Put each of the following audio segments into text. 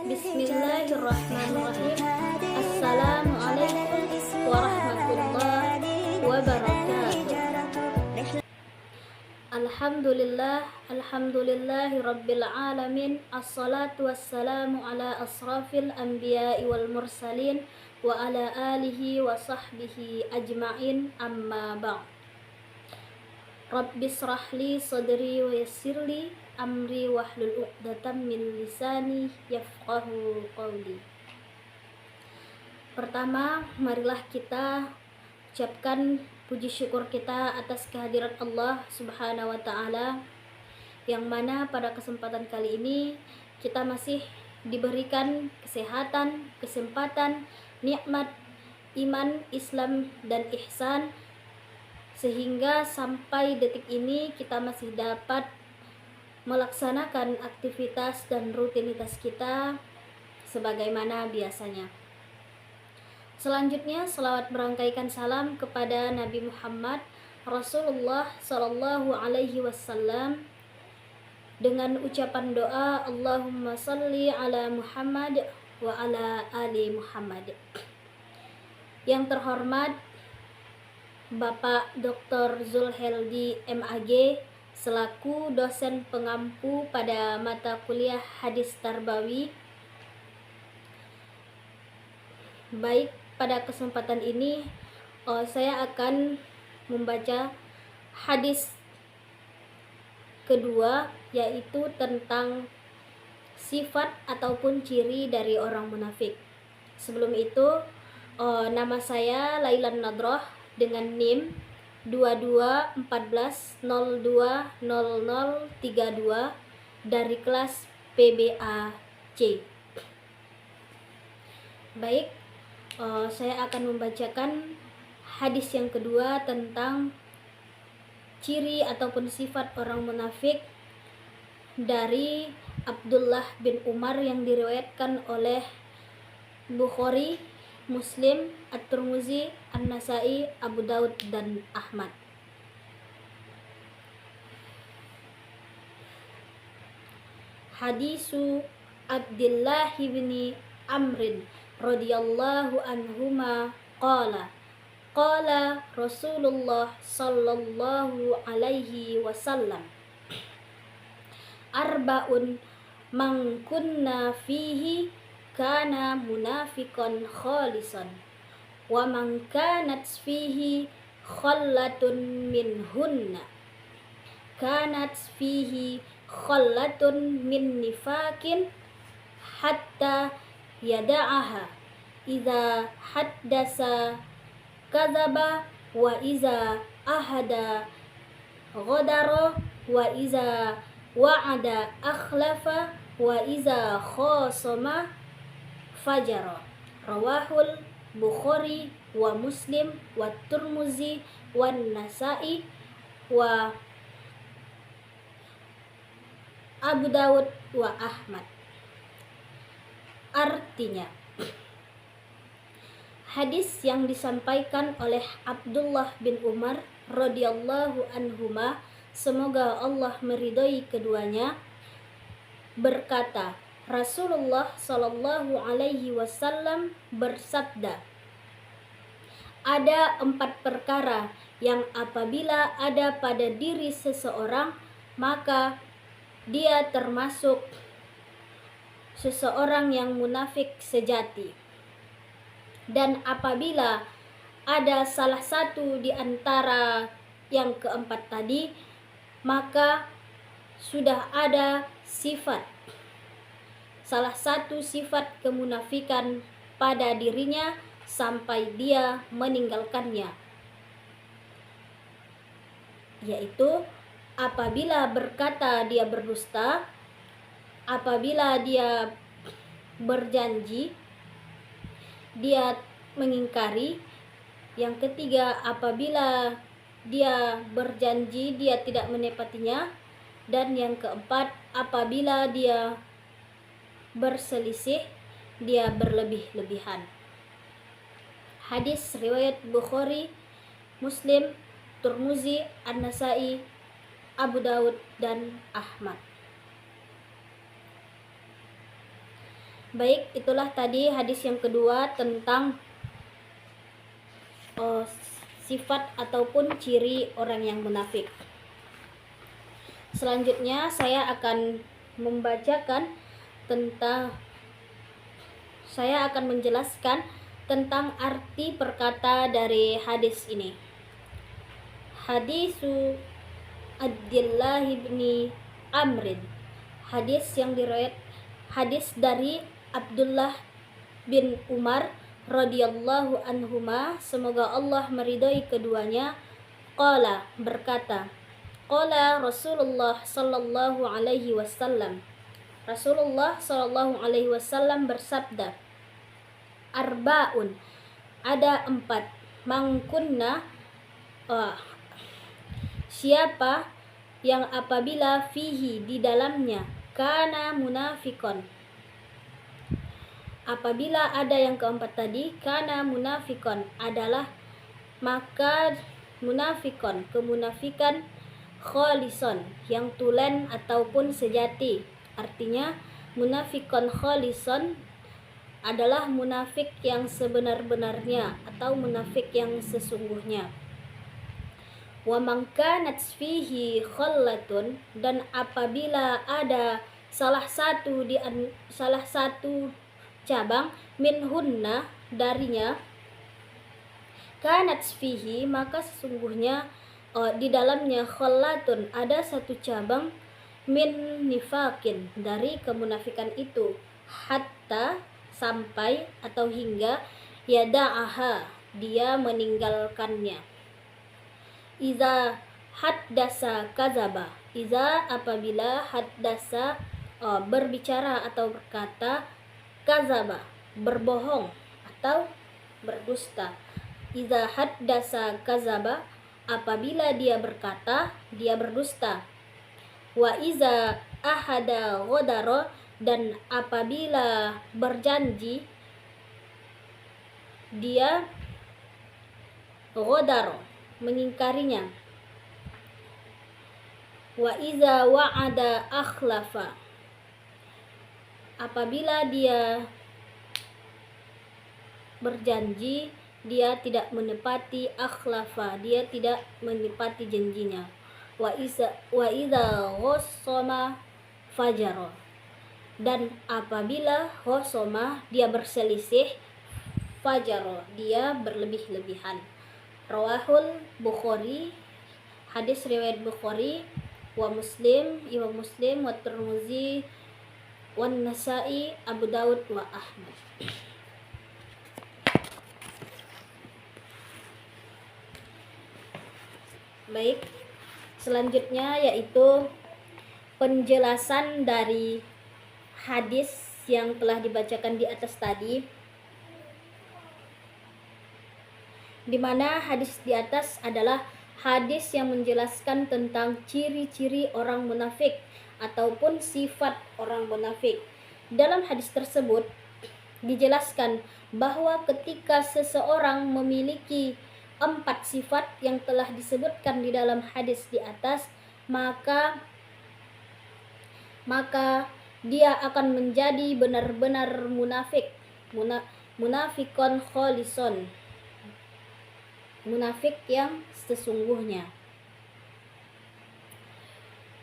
Bismillahirrahmanirrahim. Assalamualaikum warahmatullahi wabarakatuh. Alhamdulillahi rabbil alamin. Assalatu wassalamu ala asrafil anbiya'i wal mursalin wa ala alihi wa sahbihi ajma'in, amma ba'd. Rabbi srahli sadri wa yassirli amri wahlul 'uqdatam min lisani yafqahu qawli. Pertama, marilah kita ucapkan puji syukur kita atas kehadirat Allah Subhanahu wa taala, yang mana pada kesempatan kali ini kita masih diberikan kesehatan, kesempatan, nikmat iman, Islam dan ihsan, sehingga sampai detik ini kita masih dapat melaksanakan aktivitas dan rutinitas kita sebagaimana biasanya. Selanjutnya, selawat merangkaikan salam kepada Nabi Muhammad Rasulullah Sallallahu Alaihi Wasallam dengan ucapan doa Allahumma salli ala Muhammad wa ala ali Muhammad. Yang terhormat Bapak Dr. Zulheldi MAG selaku dosen pengampu pada mata kuliah Hadis Tarbawi. Baik, pada kesempatan ini saya akan membaca hadis kedua, yaitu tentang sifat ataupun ciri dari orang munafik. Sebelum itu, nama saya Lailan Nadroh dengan NIM 2214020032 dari kelas PBAC. Baik, saya akan membacakan hadis yang kedua tentang ciri ataupun sifat orang munafik dari Abdullah bin Umar yang diriwayatkan oleh Bukhari, Muslim, At-Tirmizi, An-Nasai, Abu Daud, dan Ahmad. Hadisu Abdullah bin Amrin radhiyallahu anhuma qala Rasulullah sallallahu alaihi wasallam, arba'un man kunna fihi kana munafiqan khalisan wa man kanat fihi khallatun minhunna kanat fihi khallatun min nifakin hatta yada'aha idza haddasa kadzaba wa iza ahada ghadara wa iza wa'ada akhlafa wa iza khasama fajara. Rawahul Bukhari wa Muslim wa Tirmizi wa Nasai wa Abu Daud wa Ahmad. Artinya, hadis yang disampaikan oleh Abdullah bin Umar radhiyallahu anhuma, semoga Allah meridhai keduanya, berkata, Rasulullah Sallallahu Alaihi Wasallam bersabda, ada 4 perkara yang apabila ada pada diri seseorang, maka dia termasuk seseorang yang munafik sejati. Dan apabila ada salah satu di antara yang keempat tadi, maka sudah ada salah satu sifat kemunafikan pada dirinya sampai dia meninggalkannya, yaitu apabila berkata dia berdusta, apabila dia berjanji dia mengingkari, yang ketiga apabila dia berjanji dia tidak menepatinya, dan yang keempat apabila dia berselisih dia berlebih-lebihan. Hadis riwayat Bukhari, Muslim, Tirmizi, An-Nasai, Abu Daud, dan Ahmad. Baik, itulah tadi hadis yang kedua tentang sifat ataupun ciri orang yang munafik. Selanjutnya saya akan menjelaskan tentang arti perkata dari hadis ini. Hadisu Abdullah bin Amrin. Hadis dari Abdullah bin Umar radhiyallahu anhuma, semoga Allah meridhai keduanya. Qala, berkata, qala Rasulullah sallallahu alaihi wasallam. Rasulullah sallallahu alaihi wasallam bersabda, arbaun, ada 4, mangkunna, siapa yang apabila fihi, di dalamnya, kana munafikon, apabila ada yang keempat tadi, kana munafikon, adalah maka munafikon, kemunafikan, kholison, yang tulen ataupun sejati. Artinya munafikon kholison adalah munafik yang sebenar-benarnya atau munafik yang sesungguhnya. Wa man kanat fihi khallatun, dan apabila ada salah satu cabang, minhunna, darinya, kanat fihi, maka sesungguhnya di dalamnya, khallatun, ada satu cabang, min nifakin, dari kemunafikan itu, hatta, sampai atau hingga, yada'aha, dia meninggalkannya. Iza haddasa kazaba, iza apabila haddasa berbicara atau berkata, kazaba berbohong atau berdusta. Iza haddasa kazaba, apabila dia berkata, dia berdusta. Wa iza ahada ghodaro, dan apabila berjanji, dia ghodaro, mengingkarinya. Wa iza wa'ada akhlafa, apabila dia berjanji, dia tidak menepati, akhlafa, dia tidak menepati janjinya. Wa iza ghossoma fajaro, dan apabila ghosoma, dia berselisih, fajaro, dia berlebih-lebihan. Rawahul Bukhari, hadis riwayat Bukhari, wa Muslim, Imam Muslim, wa Tirmizi, wa Nasa'i, Abu Daud, wa Ahmad. Baik, selanjutnya yaitu penjelasan dari hadis yang telah dibacakan di atas tadi, di mana hadis di atas adalah hadis yang menjelaskan tentang ciri-ciri orang munafik ataupun sifat orang munafik. Dalam hadis tersebut dijelaskan bahwa ketika seseorang memiliki 4 sifat yang telah disebutkan di dalam hadis di atas, maka dia akan menjadi benar-benar munafik, munafikon kholison, munafik yang sesungguhnya.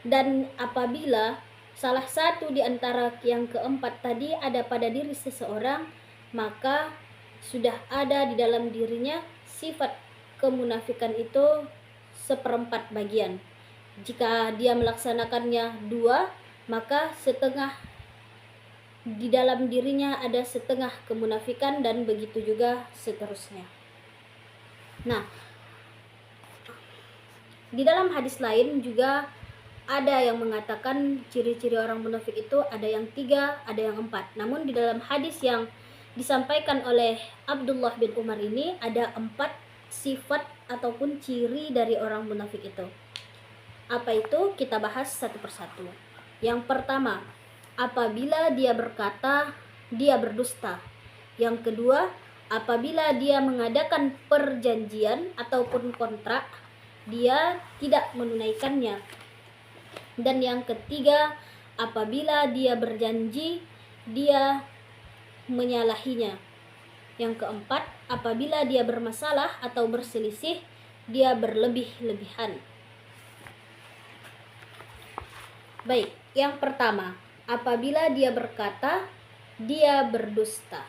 Dan apabila salah satu di antara yang keempat tadi ada pada diri seseorang, maka sudah ada di dalam dirinya sifat kemunafikan itu 1/4 bagian. Jika dia melaksanakannya 2, maka setengah, di dalam dirinya ada setengah kemunafikan, dan begitu juga seterusnya. Nah, di dalam hadis lain juga ada yang mengatakan ciri-ciri orang munafik itu ada yang 3, ada yang 4. Namun di dalam hadis yang disampaikan oleh Abdullah bin Umar ini ada 4 sifat ataupun ciri dari orang munafik itu. Apa itu? Kita bahas satu persatu. Yang pertama, apabila dia berkata, dia berdusta. Yang kedua, apabila dia mengadakan perjanjian ataupun kontrak, dia tidak menunaikannya. Dan yang ketiga, apabila dia berjanji, dia menyalahinya. Yang keempat, apabila dia bermasalah atau berselisih, dia berlebih-lebihan. Baik, yang pertama, apabila dia berkata, dia berdusta.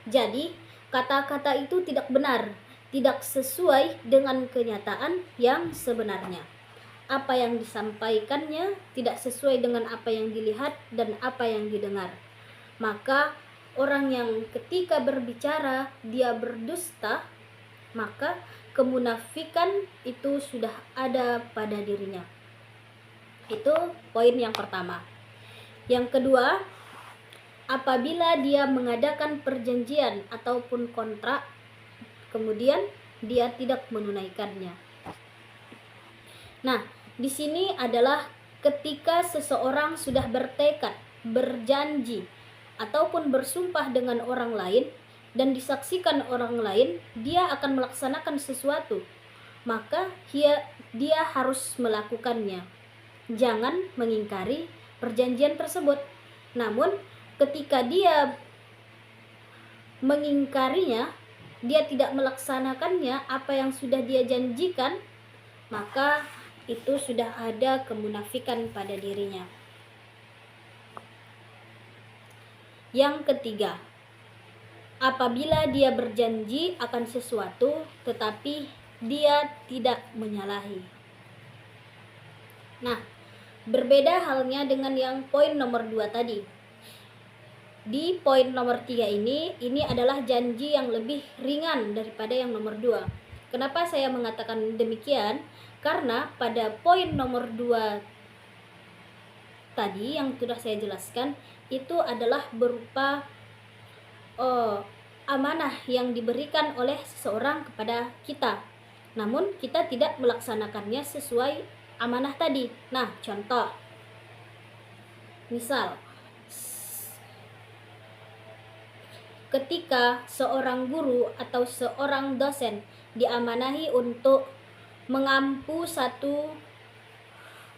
Jadi, kata-kata itu tidak benar, tidak sesuai dengan kenyataan yang sebenarnya. Apa yang disampaikannya tidak sesuai dengan apa yang dilihat dan apa yang didengar. Maka orang yang ketika berbicara dia berdusta, maka kemunafikan itu sudah ada pada dirinya. Itu poin yang pertama. Yang kedua, apabila dia mengadakan perjanjian ataupun kontrak, kemudian dia tidak menunaikannya. Nah, di sini adalah ketika seseorang sudah bertekad, berjanji, ataupun bersumpah dengan orang lain dan disaksikan orang lain, dia akan melaksanakan sesuatu, maka dia harus melakukannya. Jangan mengingkari perjanjian tersebut. Namun ketika dia mengingkarinya, dia tidak melaksanakannya apa yang sudah dia janjikan, maka itu sudah ada kemunafikan pada dirinya. Yang ketiga, apabila dia berjanji akan sesuatu tetapi dia tidak menyalahi. Nah, berbeda halnya dengan yang poin nomor 2 tadi. Di poin nomor 3 ini adalah janji yang lebih ringan daripada yang nomor 2. Kenapa saya mengatakan demikian? Karena pada poin nomor 2 tadi yang sudah saya jelaskan, itu adalah berupa amanah yang diberikan oleh seseorang kepada kita. Namun kita tidak melaksanakannya sesuai amanah tadi. Nah, contoh. Misal, ketika seorang guru atau seorang dosen diamanahi untuk mengampu satu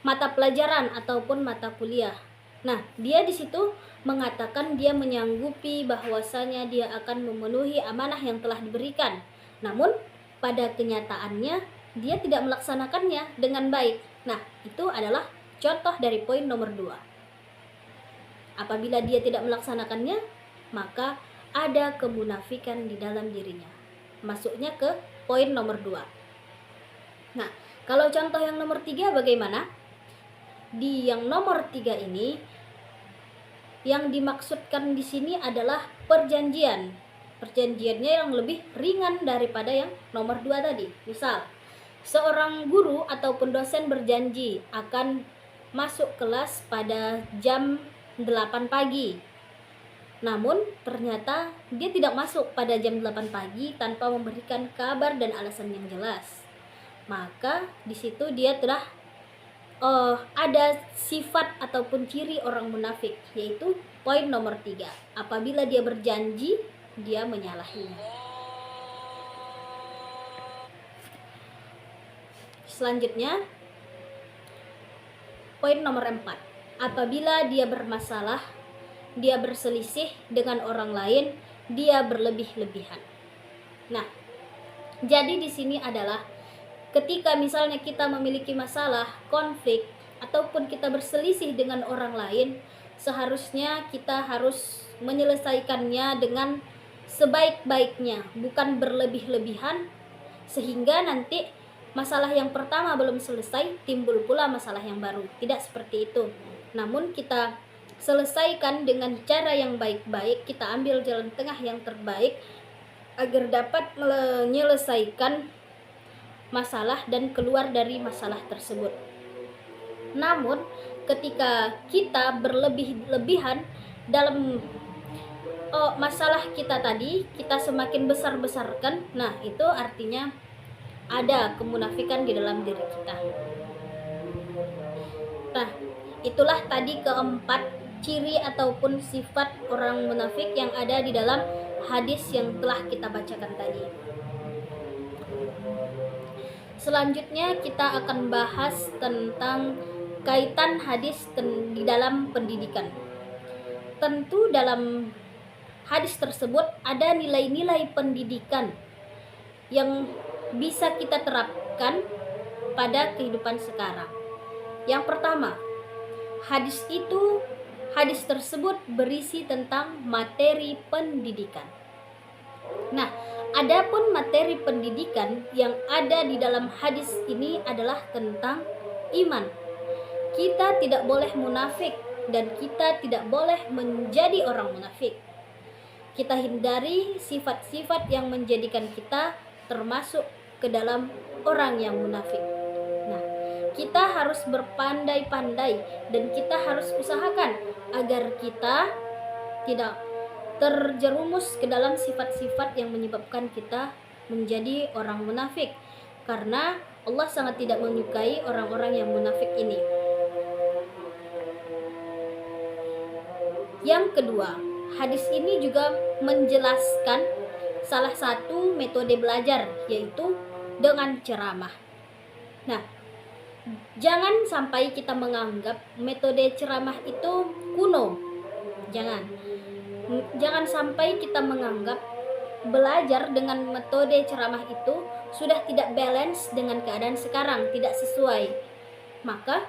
mata pelajaran ataupun mata kuliah. Nah, dia di situ mengatakan dia menyanggupi bahwasanya dia akan memenuhi amanah yang telah diberikan. Namun, pada kenyataannya dia tidak melaksanakannya dengan baik. Nah, itu adalah contoh dari poin nomor 2. Apabila dia tidak melaksanakannya, maka ada kemunafikan di dalam dirinya. Masuknya ke poin nomor 2. Nah, kalau contoh yang nomor 3 bagaimana? Di yang nomor 3 ini, yang dimaksudkan di sini adalah perjanjian. Perjanjiannya yang lebih ringan daripada yang nomor 2 tadi. Misal, seorang guru ataupun dosen berjanji akan masuk kelas pada jam 8 pagi. Namun ternyata dia tidak masuk pada jam 8 pagi tanpa memberikan kabar dan alasan yang jelas. Maka di situ dia telah ada sifat ataupun ciri orang munafik, yaitu poin nomor 3. Apabila dia berjanji, dia menyalahinya. Selanjutnya, poin nomor 4. Apabila dia bermasalah, dia berselisih dengan orang lain, dia berlebih-lebihan. Nah, jadi di sini adalah ketika misalnya kita memiliki masalah, konflik, ataupun kita berselisih dengan orang lain, seharusnya kita harus menyelesaikannya dengan sebaik-baiknya, bukan berlebih-lebihan, sehingga nanti masalah yang pertama belum selesai, timbul pula masalah yang baru. Tidak seperti itu. Namun kita selesaikan dengan cara yang baik-baik, kita ambil jalan tengah yang terbaik agar dapat menyelesaikan masalah dan keluar dari masalah tersebut. Namun ketika kita berlebih-lebihan dalam masalah kita tadi, kita semakin besar-besarkan, nah itu artinya ada kemunafikan di dalam diri kita. Nah, itulah tadi keempat ciri ataupun sifat orang munafik yang ada di dalam hadis yang telah kita bacakan tadi. Selanjutnya kita akan bahas tentang kaitan hadis di dalam pendidikan. Tentu dalam hadis tersebut ada nilai-nilai pendidikan yang bisa kita terapkan pada kehidupan sekarang. Yang pertama, hadis tersebut berisi tentang materi pendidikan. Nah, adapun materi pendidikan yang ada di dalam hadis ini adalah tentang iman. Kita tidak boleh munafik dan kita tidak boleh menjadi orang munafik. Kita hindari sifat-sifat yang menjadikan kita termasuk ke dalam orang yang munafik. Nah, kita harus berpandai-pandai dan kita harus usahakan agar kita tidak terjerumus ke dalam sifat-sifat yang menyebabkan kita menjadi orang munafik, karena Allah sangat tidak menyukai orang-orang yang munafik ini. Yang kedua, hadis ini juga menjelaskan salah satu metode belajar, yaitu dengan ceramah. Nah, jangan sampai kita menganggap metode ceramah itu kuno. Jangan sampai kita menganggap belajar dengan metode ceramah itu sudah tidak balance dengan keadaan sekarang, tidak sesuai. Maka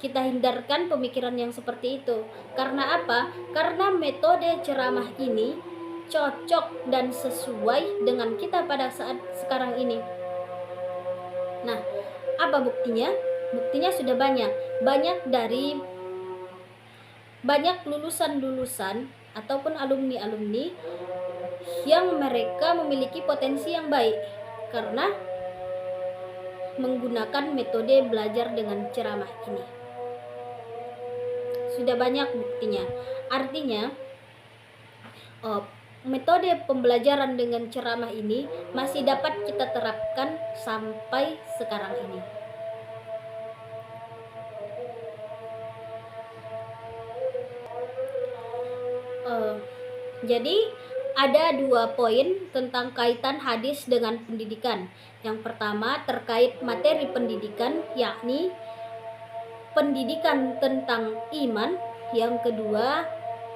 kita hindarkan pemikiran yang seperti itu. Karena apa? Karena metode ceramah ini cocok dan sesuai dengan kita pada saat sekarang ini. Nah, apa buktinya? Buktinya sudah banyak lulusan-lulusan ataupun alumni-alumni yang mereka memiliki potensi yang baik karena menggunakan metode belajar dengan ceramah ini. Sudah banyak buktinya. Artinya, metode pembelajaran dengan ceramah ini masih dapat kita terapkan sampai sekarang ini. Jadi ada 2 poin tentang kaitan hadis dengan pendidikan. Yang pertama terkait materi pendidikan, yakni pendidikan tentang iman. Yang kedua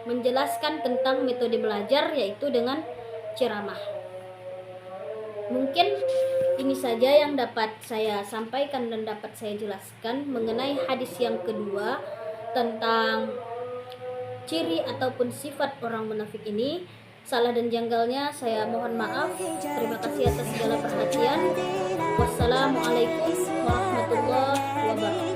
menjelaskan tentang metode belajar, yaitu dengan ceramah. Mungkin ini saja yang dapat saya sampaikan dan dapat saya jelaskan mengenai hadis yang kedua tentang ciri ataupun sifat orang munafik ini. Salah dan janggalnya saya mohon maaf. Terima kasih atas segala perhatian. Wassalamualaikum warahmatullahi wabarakatuh.